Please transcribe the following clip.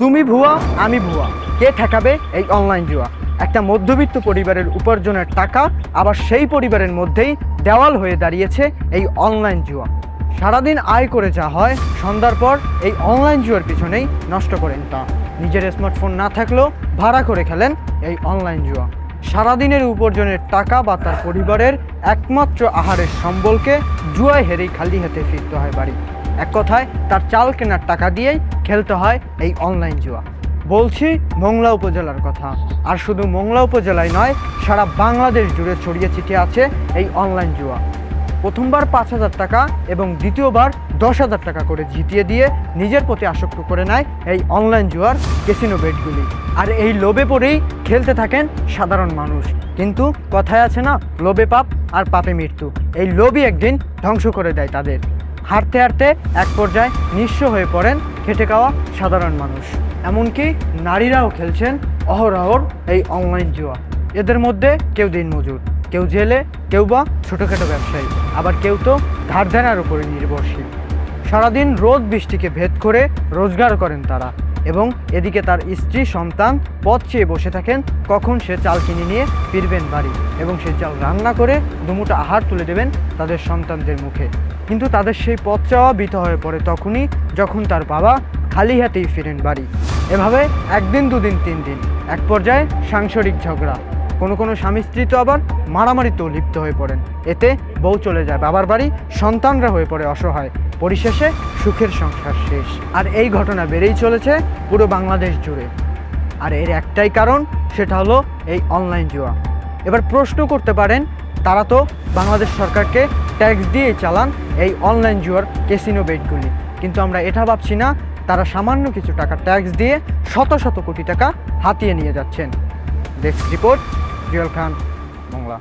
তুমি ভুয়া আমি ভুয়া, কে ঠেকাবে এই অনলাইন জুয়া? একটা মধ্যবিত্ত পরিবারের উপার্জনের টাকা আবার সেই পরিবারের মধ্যেই দেওয়াল হয়ে দাঁড়িয়েছে এই অনলাইন জুয়া। সারাদিন আয় করে যা হয়, সন্ধ্যার পর এই অনলাইন জুয়ার পিছনেই নষ্ট করেন তা। নিজের স্মার্টফোন না থাকলেও ভাড়া করে খেলেন এই অনলাইন জুয়া। সারাদিনের উপার্জনের টাকা বা তার পরিবারের একমাত্র আহারের সম্বলকে জুয়ায় হেরেই খালি হাতে ফিরতে হয় বাড়ি। এক কথায় তার চাল কেনার টাকা দিয়েই খেলতে হয় এই অনলাইন জুয়া। বলছি মোংলা উপজেলার কথা। আর শুধু মোংলা উপজেলায় নয়, সারা বাংলাদেশ জুড়ে ছড়িয়ে ছিটিয়ে আছে এই অনলাইন জুয়া। প্রথমবার 5,000 টাকা এবং দ্বিতীয়বার 10,000 টাকা করে জিতিয়ে দিয়ে নিজের প্রতি আসক্ত করে নেয় এই অনলাইন জুয়ার ক্যাসিনো বেটগুলি। আর এই লোভে পড়েই খেলতে থাকেন সাধারণ মানুষ। কিন্তু কথায় আছে না, লোভে পাপ আর পাপে মৃত্যু। এই লোভই একদিন ধ্বংস করে দেয় তাদের। হারতে হারতে এক পর্যায়ে নিঃস্ব হয়ে পড়েন খেটে খাওয়া সাধারণ মানুষ। এমনকি নারীরাও খেলছেন অহরহর এই অনলাইন জুয়া। এদের মধ্যে কেউ দিনমজুর, কেউ জেলে, কেউ বা ছোটোখাটো ব্যবসায়ী, আবার কেউ তো ধার দেনার উপরে নির্ভরশীল। সারাদিন রোদ বৃষ্টিকে ভেদ করে রোজগার করেন তারা, এবং এদিকে তার স্ত্রী সন্তান পথ চেয়ে বসে থাকেন কখন সে চাল কিনে নিয়ে ফিরবেন বাড়ি এবং সে চাল রান্না করে দুমুঠো আহার তুলে দেবেন তাদের সন্তানদের মুখে। কিন্তু তাদের সেই পথ চাওয়া বৃথা হয়ে পড়ে তখনই যখন তার বাবা খালি হাতেই ফিরেন বাড়ি। এভাবে একদিন, দুদিন, 3 দিন, এক পর্যায়ে সাংসারিক ঝগড়া। কোনো স্বামী স্ত্রী তো আবার মারামারিতেও লিপ্ত হয়ে পড়েন। এতে বউ চলে যায় বাবার বাড়ি, সন্তানরা হয়ে পড়ে অসহায়। পরিশেষে সুখের সংসার শেষ। আর এই ঘটনা বেড়েই চলেছে পুরো বাংলাদেশ জুড়ে। আর এর একটাই কারণ, সেটা হলো এই অনলাইন জুয়া। এবার প্রশ্ন করতে পারেন, তারা তো বাংলাদেশ সরকারকে ট্যাক্স দিয়েই চালান এই অনলাইন জুয়ার ক্যাসিনো বেটগুলি, কিন্তু আমরা এটা ভাবছি না তারা সামান্য কিছু টাকা ট্যাক্স দিয়ে শত শত কোটি টাকা হাতিয়ে নিয়ে যাচ্ছেন। ডেস্ক রিপোর্ট, জুয়েল খান, বাংলা।